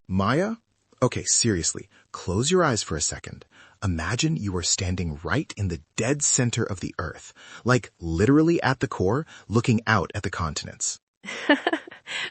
Maya? Okay, seriously, close your eyes for a second. Imagine you are standing right in the dead center of the Earth, like literally at the core, looking out at the continents.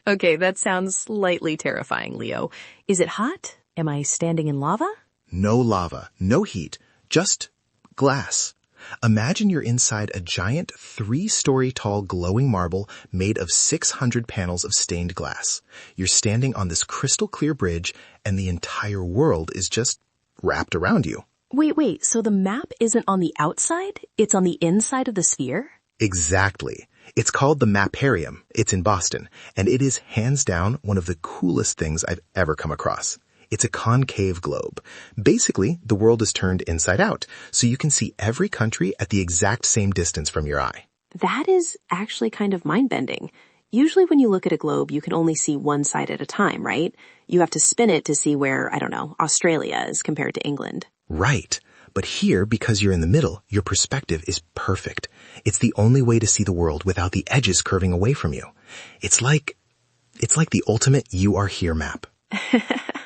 Okay, that sounds slightly terrifying, Leo. Is it hot? Am I standing in lava? No lava, no heat, just glass. Imagine you're inside a giant 3-story tall glowing marble made of 600 panels of stained glass. You're standing on this crystal clear bridge, and the entire world is just wrapped around you. Wait, so the map isn't on the outside? It's on the inside of the sphere? Exactly. It's called the Mapparium. It's in Boston, and it is hands down one of the coolest things I've ever come across. It's a concave globe. Basically, the world is turned inside out, so you can see every country at the exact same distance from your eye. That is actually kind of mind-bending. Usually when you look at a globe, you can only see one side at a time, right? You have to spin it to see where, Australia is compared to England. Right. But here, because you're in the middle, your perspective is perfect. It's the only way to see the world without the edges curving away from you. It's like the ultimate you are here map.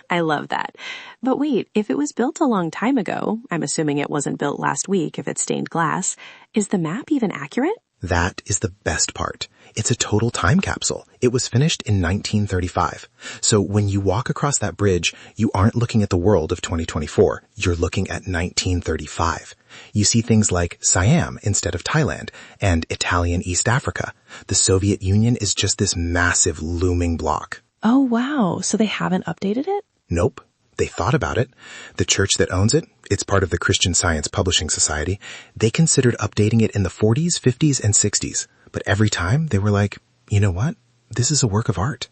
I love that. But wait, if it was built a long time ago, I'm assuming it wasn't built last week if it's stained glass, is the map even accurate? That is the best part. It's a total time capsule. It was finished in 1935. So when you walk across that bridge, you aren't looking at the world of 2024. You're looking at 1935. You see things like Siam instead of Thailand and Italian East Africa. The Soviet Union is just this massive looming block. Oh, wow. So they haven't updated it? Nope. They thought about it. The church that owns it, it's part of the Christian Science Publishing Society, they considered updating it in the 40s, 50s, and 60s. But every time they were like, you know what? This is a work of art.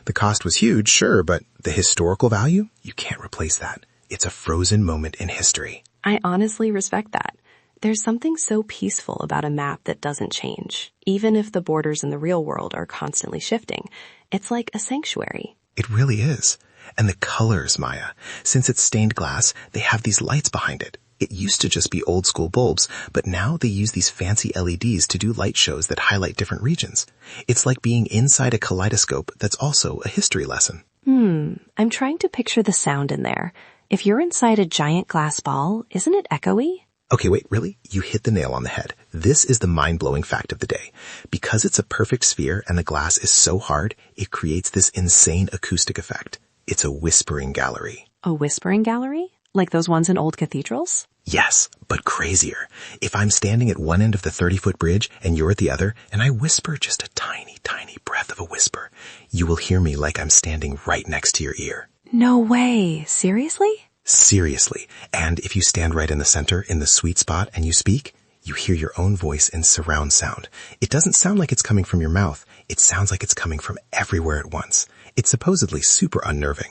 The cost was huge, sure, but the historical value, you can't replace that. It's a frozen moment in history. I honestly respect that. There's something so peaceful about a map that doesn't change, even if the borders in the real world are constantly shifting. It's like a sanctuary. It really is. And the colors, Maya. Since it's stained glass, they have these lights behind it. It used to just be old school bulbs, but now they use these fancy LEDs to do light shows that highlight different regions. It's like being inside a kaleidoscope that's also a history lesson. I'm trying to picture the sound in there. If you're inside a giant glass ball, isn't it echoey? Okay, wait, really? You hit the nail on the head. This is the mind-blowing fact of the day. Because it's a perfect sphere and the glass is so hard, it creates this insane acoustic effect. It's a whispering gallery. A whispering gallery? Like those ones in old cathedrals? Yes, but crazier. If I'm standing at one end of the 30-foot bridge and you're at the other, and I whisper just a tiny, tiny breath of a whisper, you will hear me like I'm standing right next to your ear. No way. Seriously? Seriously. And if you stand right in the center, in the sweet spot, and you speak, you hear your own voice in surround sound. It doesn't sound like it's coming from your mouth. It sounds like it's coming from everywhere at once. It's supposedly super unnerving.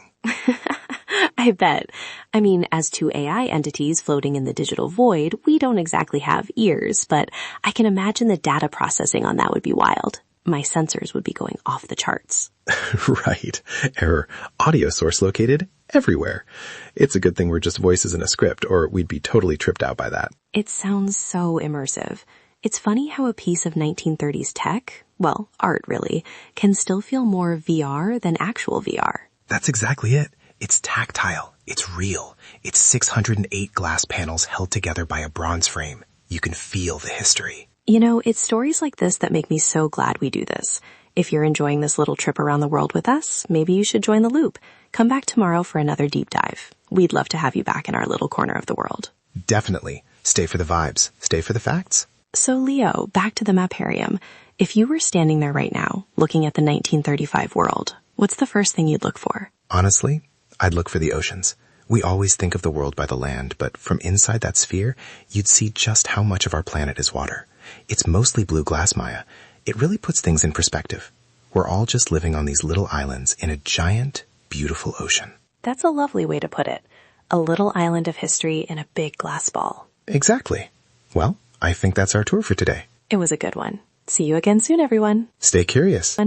I bet. I mean, as two AI entities floating in the digital void, we don't exactly have ears, but I can imagine the data processing on that would be wild. My sensors would be going off the charts. Right. Error. Audio source located everywhere. It's a good thing we're just voices in a script, or we'd be totally tripped out by that. It sounds so immersive. It's funny how a piece of 1930s tech, well, art really, can still feel more VR than actual VR. That's exactly it. It's tactile. It's real. It's 608 glass panels held together by a bronze frame. You can feel the history. You know, it's stories like this that make me so glad we do this. If you're enjoying this little trip around the world with us, maybe you should join the loop. Come back tomorrow for another deep dive. We'd love to have you back in our little corner of the world. Definitely. Stay for the vibes. Stay for the facts. So Leo, back to the Mapparium. If you were standing there right now, looking at the 1935 world, what's the first thing you'd look for? Honestly, I'd look for the oceans. We always think of the world by the land, but from inside that sphere, you'd see just how much of our planet is water. It's mostly blue glass, Maya. It really puts things in perspective. We're all just living on these little islands in a giant, beautiful ocean. That's a lovely way to put it. A little island of history in a big glass ball. Exactly. Well, I think that's our tour for today. It was a good one. See you again soon, everyone. Stay curious.